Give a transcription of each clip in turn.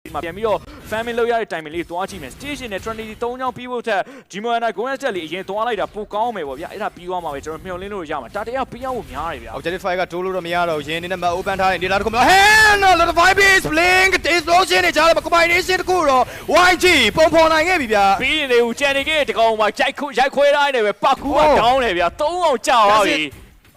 မှာပြန်ပြီးတော့ family လောက်ရတဲ့ timing လေးသွားကြည့်မယ် station နဲ့ trinity 3ချောင်းပြီးဖို့ထက် Jimona Goen တက်လေးအရင်သွားလိုက်တာပိုကောင်းမယ်ပေါ့ဗျာအဲ့ဒါပြီးသွားမှာပဲကျွန်တော်မျှော်လင့်လို့ရမှာဒါတရားပြီးအောင်ဖို့များတယ်ဗျာ Objective 5ကတိုးလို့တော့မရတော့ရင်းနေနဲ့မ open ထားတယ်ဒေတာတစ်ခုမလို့ hand lot of base blink explosion နဲ့ကြားလိုက်ပါ combination တစ်ခုတော့ YG ပုံဖော်နိုင်ခဲ့ပြီဗျာ ပြီးရင်လေဦးချန်နေခဲ့တကောင်မှာရိုက်ခွဲတိုင်းနေပဲပတ်ကူကတောင်းတယ်ဗျာ3အောင်ကြာသွားပြီ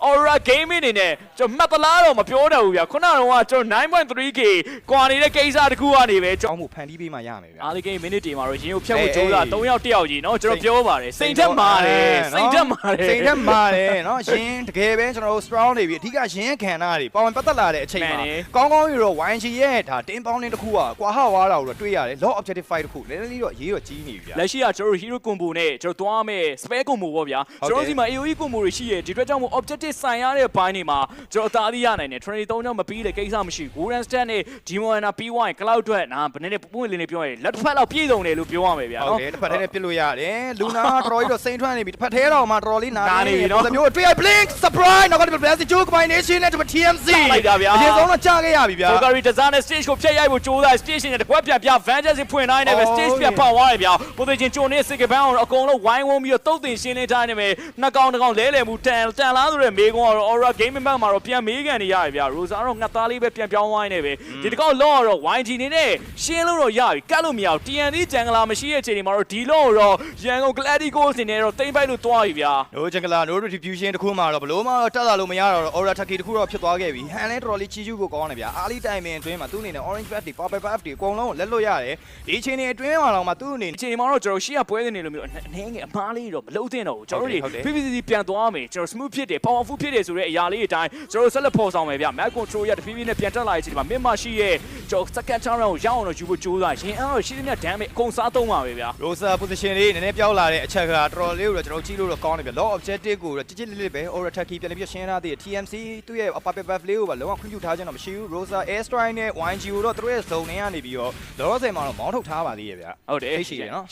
Aura Gaming နေနဲ့ကျွန်တော်မှတ်သလားတော့မပြောတော့ဘူးဗျာခုနကတော့ကျွန်တော် 9.3k ကွာနေတဲ့ကိစ္စတခုကနေပဲကျွန်တော် အောင်းမှုဖန်တီးပေးမှရမယ်ဗျာ အားလေးကိန်းမိနစ်တင်မှာတော့ရင်းကိုဖြတ်ဖို့ကြိုးစား3ယောက်1ယောက်ကြီးเนาะကျွန်တော်ပြောပါတယ်စိတ်ထက်မာတယ်စိတ်ထက်မာတယ် စိတ်ထက်မာတယ်เนาะရင်းတကယ်ပဲကျွန်တော်တို့ strong နေပြီအဓိကရင်းခန္ဓာတွေပေါင်ပတ်သက်လာတဲ့အချိန်မှာကောင်းကောင်းယူတော့ YG ရဲ့ဒါတင်းပေါင်းတင်းတစ်ခုကကွာဟဝါတာကိုတော့တွေ့ရတယ် Law Objective 5တစ်ခုနည်းနည်းလေးတော့ရေးတော့ကြီးနေပြီဗျာ လက်ရှိကကျွန်တော်တို့ hero combo နဲ့ကျွန်တော်သွားမယ် spare combo ပေါ့ဗျာကျွန်တော်ဒီမှာ AOE combo တွေရှိရဒီအတွက်ကြောင့်မို့ objective ဆိုင်ရတဲ့ဘိုင်းတွေမှာကျွန်တော်အသာအသီးရနိုင်တယ် Trinity 3ချောင်းမပြီးတဲ့ကိစ္စမရှိဘူး Golden Stand နဲ့ Demona ပြီးဝိုင်း Cloud အတွက်နာဘယ်နဲ့ပွင့်လင်းနေပြောရင်လက်တစ်ဖက်လောက်ပြည့်စုံတယ်လို့ပြောရမယ်ဗျာ ဟုတ်တယ်တစ်ဖက်ထဲနဲ့ပြစ်လို့ရတယ် Luna တော်တော်ကြီးတော့စိန်ထွက်နေပြီတစ်ဖက်ထဲတော့မှတော်တော်လေးနာနေပြီနော်မျိုးတွေ့ Blink Surprise နောက်က Blast Joe Combination နဲ့ TMC လိုက်တာဗျာ အရင်ဆုံးတော့ကြာခဲ့ရပြီဗျာ Focari Design နဲ့ stage ကိုဖျက်ရိုက်ဖို့ကြိုးစား stage နဲ့တကွက်ပြန်ပြ Vengeance ဖွင့်တိုင်းနဲ့ပဲ stage ပြန်ပေါက်သွားတယ်ဗျာပိုသိချင်းဂျွန်နဲ့ Sick Band ကိုအကုန်လုံးဝိုင်းဝန်းပြီးတော့တုတ်တင်ရှင်းလင်းထားနေမယ်နှစ်ကောင်တစ်ကောင်လဲလှယ်မှုတန်လားဆိုတဲ့မေကွန်ကတော့ Aura Gaming Bank မှာတော့ပြန်မေးကန်နေရတယ်ဗျာ Rosa တော့ငတ်သားလေးပဲပြန်ပြောင်းသွားနေပဲဒီတစ်ကောင်လောကတော့ YG နေနဲ့ရှင်းလို့တော့ရပြီကတ်လို့မရဘူး TNT ဂျန်ဂလာမရှိတဲ့အချိန်ဒီမှာတော့ဒီလောတော့ရန်ကုန် Gladiators နေနဲ့တော့တိမ့်ပိုက်လို့သွားပြီဗျာ No ဂျန်ဂလာ No Retribution တခုမှတော့ဘလို့မှတော့တက်လာလို့မရတော့ Aura Taki တခုတော့ဖြစ်သွားခဲ့ပြီဟန်လဲတော်တော်လေးချီကျူးကိုကောင်းတယ်ဗျာအားလေးတိုင်ပင်အတွင်းမှာသူ့အနေနဲ့ Orange Buff တွေ Purple Buff တွေအကုန်လုံးလက်လွတ်ရတယ်ဒီအချိန်တွေအတွင်းမှာတော့မှသူ့အနေနဲ့ အချိန်မှာတော့ကျွန်တော်ရှေ့ကပွဲနေလို့မျိုးအနေငယ်အမားလေးတော့မလုံးသင့်တော့ဘူးကျွန်တော်တို့ PVC ပြန်သွားမယ်ကျွန်တော် smooth ဖြစ်တယ် powerful ဖြစ်တယ်ဆိုတဲ့အရာလေးအတိုင်းကျွန်တော်ဆက်လက်ဖော်ဆောင်မယ်ဗျ Map Control ရတဖြည်းဖြည်းနဲ့ပြန်တက်လာတဲ့အချိန်မှာမြင့်မရှိရဲ့ကျွန်တော် second round ကိုရအောင်တော့ယူဖို့ကြိုးစားရင်အဲ့တော့ရှိသမျှ damage အကုန်စားသုံးပါပဲဗျ Rosa position လေးနည်းနည်းပြောင်းလာတဲ့အချက်ကတော်တော်လေးကိုတော့ကျွန်တော်ကြည့်လို့တော့ကောင်းတယ်ဗျ Law Objective ကိုတော့ကြစ်လေးပဲ Aura Taki ပြန်ပြီးရှင်းထားသေးတယ် TMC သူ့ရဲ့ Purple Buff လေးကိုပါလုံးဝခွင့်ပြုထားခြင်းတော့မရှိဘူး Rosa Air Strike နဲ့ YG ကိုတော့သူတို့ရဲ့ zone ထဲကနေပြီးတော့လောလောဆယ်မှာတော့မောင်းထုတ်ထားပါသေးရဲ့ဗျ ဟုတ်တယ် ရှိတယ်နော်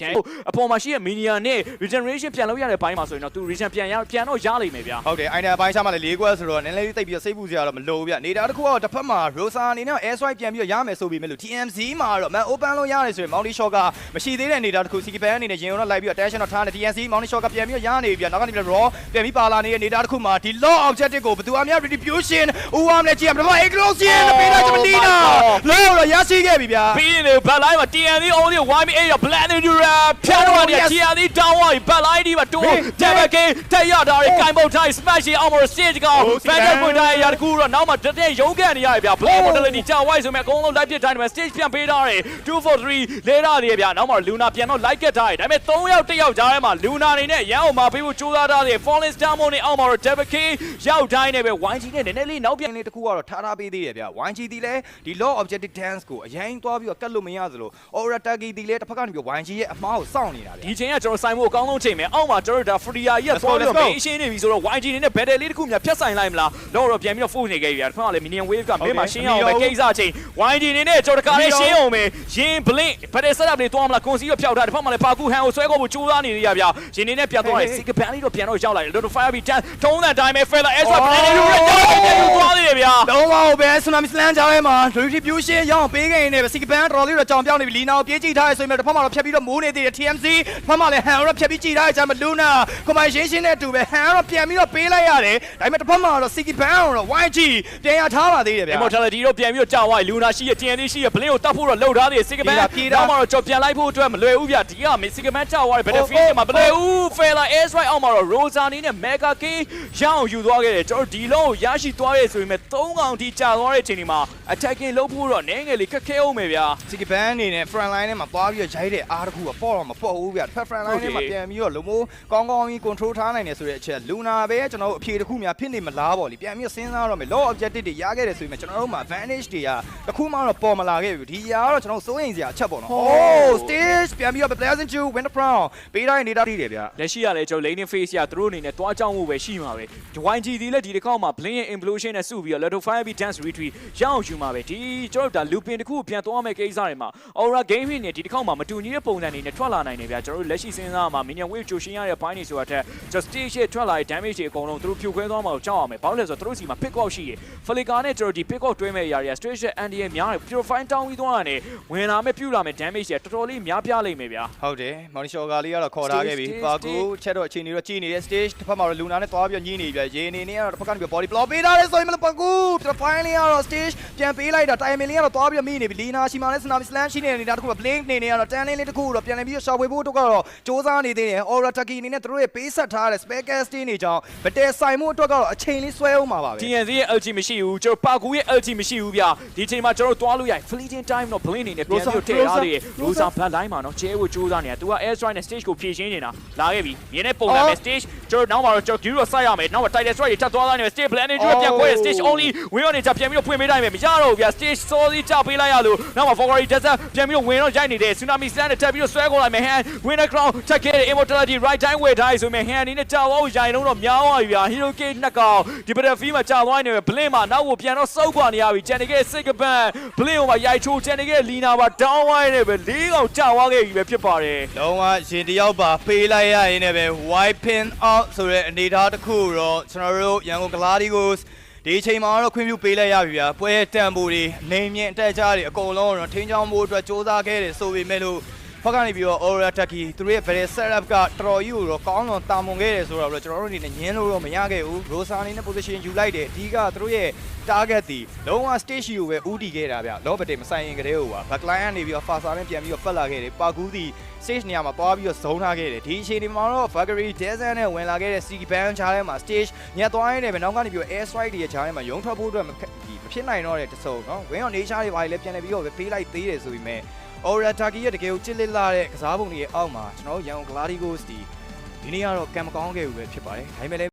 အပေါ်မှာရှိတဲ့ Minion နဲ့ Regeneration ပြန်လုပ်ရတဲ့ဘိုင်းမှာဆိုရင်တော့သူ Regen ပြန်တော့ရလိမ့်မယ်ဗျ ဟုတ်တယ် Item ဘိုင်းစားမှလည်း၄ခွက်ဆိုတော့နည်းနည်းလေးတိတ်ပြီးတော့စိတ်ပူစရာတော့မလိုဘူးဗျနေတာတစ်ခုကတော့တစ်ဖက်မှာ Rosa အနေနဲ့ Air Strike ပြန်ပြီးတော့ရမယ်ဆိုပြီးမဲ့လို့ TMC မှာတော့ Man Open လို့ရတယ်ဆိုရင် Mounty Shot ကမရှိသေးတဲ့နေတာတစ်ခု CK Band အနေနဲ့ရင်တော့လိုက်ပြီးတော့ Attention တော့ထားတယ် TMC Mounty Shot ကပြန်ပြီးတော့ရနေပြီနောက်ကနေပြီးတော့ Raw ပြန်ပြီးပါလာနေတဲ့နေတာတစ်ခုမှာဒီ Law Objective ကိုဘယ်သူအများ Retribution ဦးဝမ်းနဲ့ကြည့်ရမှာ Explosion ပေးလိုက်ချင်မလီနာလောတော့ရရှိခဲ့ပြီဗျာ ပြီးနေဘက်လိုင်းမှာ TNT only YMA တော့ Black Endura ဖြတ်တော့တယ် TNT down ဝါဘက်လိုင်းဒီမှာတိုး Double K တက်ရတာတွေကင်ပုတ်ထိုင်း Smash အောင်မလို့ Stage ကောင် Fantasy ပွင့်တိုင်းရတကူတော့နောက်မှာတက်ရုံးကန်နေရတယ်ဗျ Black Mortality ကြာ White ဆိုမဲ့အကုန်လုံး live ပြတိုင်းမှာ Stage ပြန်ပေးထားတယ်243လဲရသေးဗျနောက်မှာ Luna ပြန်တော့ like ခဲ့ထားတယ်ဒါပေမဲ့3ယောက်1ယောက်ကြားထဲမှာ Luna အနေနဲ့ရန်အောင်မှာပေးဖို့ကြိုးစားထားတယ် Falling Star မို့နဲ့အောင်မှာတော့ Double K ရောက်တိုင်းနဲ့ပဲ YG နဲ့နည်းနည်းလေးနောက်ပြန်လေးတစ်ခုကတော့ထားပေးသေးတယ်ဗျ YG ဒီလဲဒီ Law Objective Dance ကိုအရင်သွားပြီးတော့ကတ်လို့မရသလို Aura Taki ဒီလဲတစ်ဖက်ကနေပြီး YG ရဲ့အမားကိုစောင့်နေတာဗျ ဒီချိန်ကကျွန်တော်ဆိုင်ဖို့အကောင်းဆုံးချိန်ပဲအောက်မှာကျွန်တော်ဒါ Freya ကြီးကသွားပြီးတော့ main ရှင်းနေပြီဆိုတော့ YG နေနဲ့ battle လေးတစ်ခုများဖြတ်ဆိုင်လိုက်မလားတော့ပြန်ပြီးတော့ force နေခဲ့ပြီဗျာတစ်ဖက်ကလည်း Minion Wave ကမင်းမှာရှင်းအောင်ပဲကိစ္စချိန် YG နေနဲ့ကျွန်တော်တကားလေးရှင်းအောင်ပဲရင် blink battle setup လေးသွားမလား Consi ရောဖျောက်ထားတစ်ဖက်မှာလည်း Parkour hand ကိုဆွဲခေါ်ဖို့ကြိုးစားနေရဗျာရင်နေနဲ့ပြန်သွားတယ် Sick Band လေးတော့ပြန်တော့ရောက်လာတယ် Little Fire Beat ထုံးတဲ့ time ပဲ Feather Ezra Plan လေးတော့သွားသေးတယ်ဗျာ လုံးဝပဲ Tsunami Slam ကြားထဲမှာ Retribution ရအောင်ပေးခဲ့ရင်လည်း Sick Band တော်လေးတော့ကြောင်ပြောင်းနေပြီလီနာကိုပြေးကြည့်ထားရဆိုရင်တစ်ဖက်မှာတော့ဖြတ်ပြီးတော့မိုးနေသေးတယ် TMC တစ်ဖက်မှာလည်း hand တော့ဖြတ်ပြီးကြည့်ထားရကြမှာ Luna Combination နဲ့တူပဲ hand တော့ပြန်ပြီးတော့ပေးလိုက်ရတယ်ဒါပေမဲ့တစ်ဖက်မှာတော့ Sick Band တော့ YG ပြန်ရထားပါသေးတယ်ဗျာ Immortality တော့ပြန်ပြီးတော့ကြာသွားပြီ Luna ရှိရ TNT ရှိရ Blink ကိုတတ်ဖို့တော့လှုပ်ထားသေးတယ် Sick Band တော့မှတော့ကြော်ပြန်လိုက်ဖို့အတွက်မလွယ်ဘူးဗျဒီက Sick Band ကြာသွားတယ် Battlefield မှာမလွယ်ဘူး Feather Air Strike အောက်မှာတော့ Rosa နေနဲ့ Mega King ရအောင်ယူသွားခဲ့တယ်ကျွန်တော်ဒီလုံးကိုရရှိသွားရဲဆိုရင်3ကောင်ထိကြာသွားတဲ့အချိန်ဒီမှာ attacking လုပ်ဖို့တော့နည်းငယ်လေးခက်ခဲအောင်မယ်ဗျာ Sick Band အနေနဲ့ front line ထဲမှာသွားပြီးတော့ရိုက်တဲ့အားတစ်ခုကပေါ့တော့မပေါ့ဘူးဗျတစ်ဖက် front line ထဲမှာပြန်ပြီးတော့လုံးမိုးကောင်းကောင်းကြီး control ထားနိုင်တယ်ဆိုတဲ့အချက် Luna ပဲကျွန်တော်တို့အဖြေတစ်ခုများဖြစ်နေမလားပေါ့လေပြန်ပြီးစဉ်းစားတော့မယ် Law Objective တွေရခဲ့တယ်ဆိုရင်ကျွန်တော်တို့မှာ advantage တွေကတစ်ခုမှတော့ပေါ်မလာခဲ့ဘူးဒီຢာကတော့ကျွန်တော်စိုးရိမ်စရာအချက်ပေါ့နော် Oh stage ပြန်ပြီးတော့ Pleasant Chu win the crown ပေးတိုင်းနေတာထိတယ်ဗျလက်ရှိရလဲကျွန်တော် laning phase ရသူတို့အနေနဲ့တွားကြောင်းမှုပဲရှိမှာပဲ YG ဒီလက်ဒီတစ်ခေါက်မှာ Blink ရဲ့ implosion နဲ့စုပြီးတော့ Little Fire Beat Dance Retreat ရအောင်ယူမှာပဲဒီကျွန်တော်ဒါ looping တစ်ခုပြန်သွားမဲ့ကိစ္စတွေမှာ Aura Gaming နဲ့ဒီတစ်ခေါက်မှာမတူညီတဲ့ပုံစံတွေနဲ့ထွက်လာနိုင်တယ်ဗျာကျွန်တော်တို့လက်ရှိစဉ်းစားမှာ Minion Wave ကြိုရှင်းရတဲ့ဘိုင်းနေဆိုတာထက် just stage ရဲ့ထွက်လာတဲ့ damage တွေအကုန်လုံးသူတို့ဖြို ခွဲသွားမှာကိုကြောက်အောင်မယ်ဘာလို့လဲဆိုတော့သူတို့စီမှာ pick out ရှိတယ် Flicker နဲ့ကျွန်တော်ဒီ pick out တွဲမဲ့ area stage and ရဲ့များတယ် profile တောင်းပြီးသွားတယ်ဝင်လာမဲ့ပြုလာမဲ့ damage တွေတော်တော်လေးများပြားလိမ့်မယ်ဗျာဟုတ်တယ်မော်နီရှော်ကာလေးကတော့ခေါ်ထားခဲ့ပြီပါကူချက်တော့အချိန်နေတော့ကြည်နေတဲ့ stage တစ်ဖက်မှာတော့လူနာနဲ့သွားပြီးညှိနေပြီရေနေနေကတော့တစ်ဖက်ကနေပြီး body block ပေးထားတယ်ဆိုရင်မလို့ပါကူ profile လေးကတော့ stage ပြန်ပေးလိုက်တာ timing လေးကတော့သွားပြီးမိနေပြီလီနာရှိမှလည်း tsunami slam ရှိနေတာတခုက blink နေနေကတော့ tan လေးတစ်ခုတော့ပြန်လည်ပြီးရှာဖွေဖို့တော့ကတော့စ조사နေသေးတယ် aura taki အနေနဲ့သူတို့ရဲ့ပေးဆက်ထားတဲ့ spare casting တွေကြောင့်ဗတဲဆိုင်မှုအတွက်ကတော့အချိန်လေးဆွဲအောင်ပါပဲ TNC ရဲ့ LG မရှိဘူးကျွန်တော်ပါကူရဲ့ LG မရှိဘူးဗျာဒီချိန်မှာကျွန်တော်သွားလို့ရ fleeting time တော့ blink နေနဲ့ပြန်ပြီးထည့်ထားသေးတယ် Rosa blood line မှာနော်ကျဲဖို့စ조사နေတာသူက air strike နဲ့ stage ကိုဖြည့်ရှင်းနေတာလာခဲ့ပြီမြင်းနဲ့ပုံလာမယ် stage ကျွန်တော်နောက်မှာတော့ကျွန်တော် Giro စိုက်ရမယ်နောက်မှာ title strike တွေထပ်သွားနေမယ် stage plan တွေပြန်ခွဲ stage only ဝင်ရောနေချပြန်ပြီးတော့ဖွင့်ပေးလိုက်မယ်မရတော့ဘူးဗျာ stage စောစီးချပေးလိုက်ရလို့နောက်မှာ Foggery desert ပြန်ပြီးတော့ဝင်တော့ရိုက်နေတယ် tsunami slam နဲ့တက်ပြီးတော့ဆွဲခေါ်လိုက်မယ် hand winner crown ချက်ခဲ့တဲ့ immortality right time ဝယ်ထားဆိုမယ် hand အနေနဲ့ကြာသွားရိုင်လုံးတော့များသွားပြီဗျာ hero cage နှစ်ကောင်ဒီ battlefield မှာကြာသွားနေတယ် blink မှာနောက်ကိုပြန်တော့စုပ်ခွာနေရပြီကျန်နေခဲ့ Sigaban blink ကိုမှရိုက်ချိုးကျန်နေခဲ့ Lina ပါ down ဝိုင်းနေပဲ၄ကောင်ကြာသွားခဲ့ပြီပဲဖြစ်ပါတယ်လုံးဝရင်တယောက်ပါပေးလိုက်ရရင်လည်းပဲ white pin out ဆိုတဲ့အနေအထားတစ်ခုတော့ကျွန်တော်တို့ရန်ကုန် Galacticos ဒီအချိန်မှာတော့ခွင့်ပြုပေးလိုက်ရပြီဗျာပွဲတန်ဖိုးတွေနေမြင့်တက်ကြတွေအကုန်လုံးတော့ထိန်းချောင်းဖို့အတွက်စ조사ခဲ့တယ်ဆိုပေမဲ့လို့ဖက်ကနေပြီးတော့ aura taki သူတို့ရဲ့ very setup ကတော်တော်ကြီးကိုတော့ကောင်းတော့တာမွန်ခဲ့တယ်ဆိုတော့ကျွန်တော်တို့အနေနဲ့ညင်းလို့တော့မရခဲ့ဘူး Rosa အနေနဲ့ position ယူလိုက်တယ်အဓိကသူတို့ရဲ့ target ဒီလုံးဝ stage ကိုပဲဦးတည်ခဲ့တာဗျလောဘတေမဆိုင်ရင်ကလေးဟိုပါ backline ကနေပြီးတော့ Fasa နဲ့ပြန်ပြီးတော့ပတ်လာခဲ့တယ်ပါကူးဒီ stage နေရာမှာသွားပြီးတော့ဇုံထားခဲ့တယ်ဒီအချိန်ဒီမှာတော့ Foggery desert နဲ့ဝင်လာခဲ့တဲ့ Siki Band ချားထဲမှာ stage ညက်သွားရင်းနဲ့ပဲနောက်ကနေပြီးတော့ air strike တွေရဲ့ချားထဲမှာရုံထွက်ဖို့အတွက်မဖြစ်နိုင်တော့တဲ့တစုံနော်ဝင်းအောင်နေချားတွေပါလေပြန်လည်ပြီးတော့ပေးလိုက်သေးတယ်ဆိုပြီးမဲ့Aura Taki ရဲ့တကယ်ကိုချစ်လစ်လာတဲ့ကစားပုံတွေရဲ့အောက်မှာကျွန်တော်တို့ရန်ကုန် Galacticos ဒီနေ့ကတော့ကံမကောင်းခဲ့ဘူးပဲဖြစ်ပါတယ်ဒါပေမဲ့